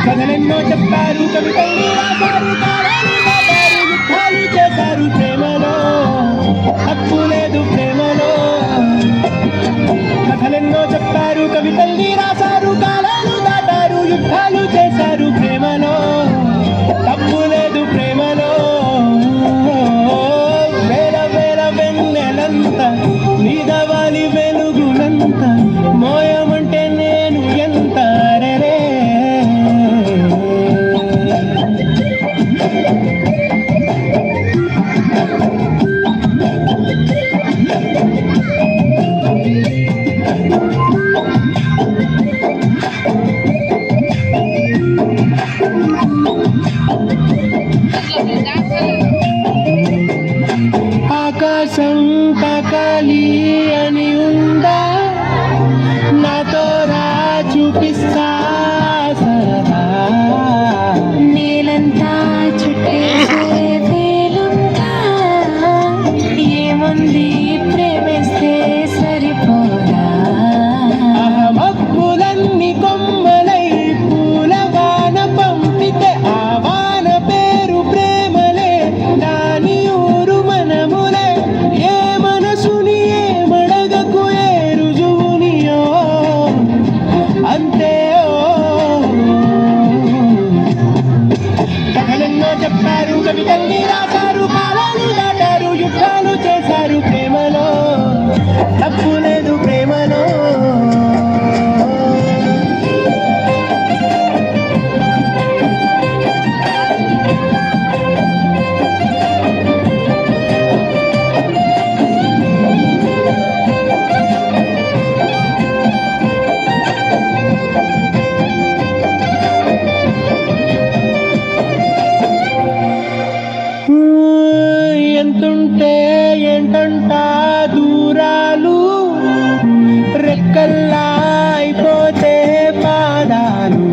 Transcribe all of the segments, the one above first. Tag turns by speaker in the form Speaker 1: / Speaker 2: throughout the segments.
Speaker 1: కథలెన్నో చెప్పారు, కవితల్ని రాశారు, కాలాలు దాటారు, యుద్ధాలు చేశారు ప్రేమలో, తప్పు లేదు ప్రేమలో. కథలెన్నో చెప్పారు, కవితల్ని రాశారు, కాలాలు దాటారు, యుద్ధాలు చేశారు ప్రేమలో, తప్పు లేదు ప్రేమలో. వేల వేల వెన్నెలంత నీదవాలి వెలుగులంత, మోయమంటే నేను ఎంత రే. ఆకాశం తాకాలి అని ఉందా, నాతో రా చూపిస్తా సరదా.
Speaker 2: నేలంతా చుట్టేసే వేలుందా, ఏముంది ప్రేమిస్తే సరిపోదా.
Speaker 1: మబ్బులన్నీ కొమ్మలై పూల వాన పంపితే, ఆ వాన పేరు ప్రేమలే, దాని ఊరు మనములే. ఏ మనసుని ఏ మడగకు, ఏ రుజువునియో అంతే. కథలెన్నో చెప్పారు, కవితల్ని రాశారు, కాలాలు దాటారు, యుద్ధాలు చేశారు ప్రేమలో, తప్పు లేదు ప్రేమలో. ఎంతుంటే ఏంటంట దూరాలు, రెక్కల్లా అయిపోతే పాదాలు.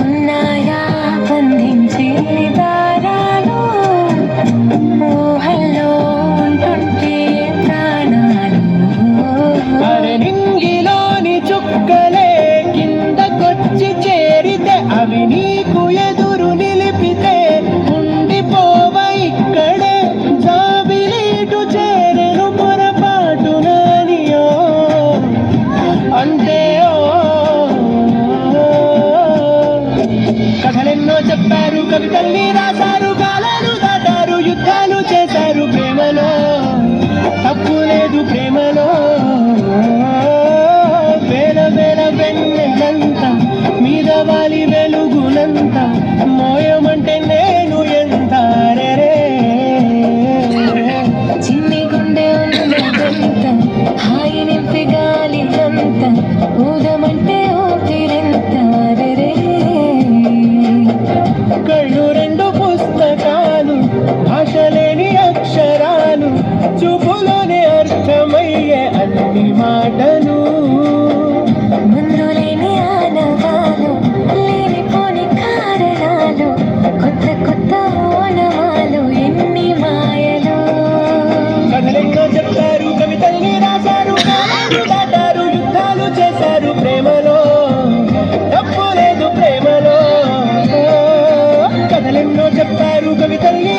Speaker 2: ఉన్నాయా బంధించే దారాలు, ఊహల్లో ఉంటుంటే ప్రాణాలు.
Speaker 1: అరే నింగిలోని చుక్కలే కిందకొచ్చి చేరితే, అవి నీకు ఎదురు నిలిపితే, ఉండిపోవ ఇక్కడే జాబిలీటు చేరెను పొరపాటు నానియో అంతే. కథలెన్నో చెప్పారు, కవితల్ని రాశారు, కాలాలు దాటారు, యుద్ధాలు చేశారు ప్రేమలో, తప్పు లేదు ప్రేమలో. వేల వేల వెన్నెలంత మీద వాలి వెలుగులంత, మోయమంటే నేను ఎంత రే.
Speaker 2: చిన్ని గుండె ఉన్నదంత, హాయి నింపి గాలినంత, ఊదమంటే ఊపిరెంత రే.
Speaker 1: కళ్ళు రెండు పుస్తకాలు, భాష లేని అక్షరాలు, చూపులోనే అర్థమయ్యే అన్ని మాటలు.
Speaker 2: ముందు లేని ఆనవాలు, లేనిపోని కారణాలు, కొత్త కొత్త ఓనమాలు, ఎన్ని మాయలు.
Speaker 1: కథలెన్నో చెప్పారు, కవితల్ని రాశారు, కాలాలు దాటారు, యుద్ధాలు చేశారు ప్రేమలో, తప్పు లేదు ప్రేమలో. కథలెన్నో చెప్పారు, కవితల్ని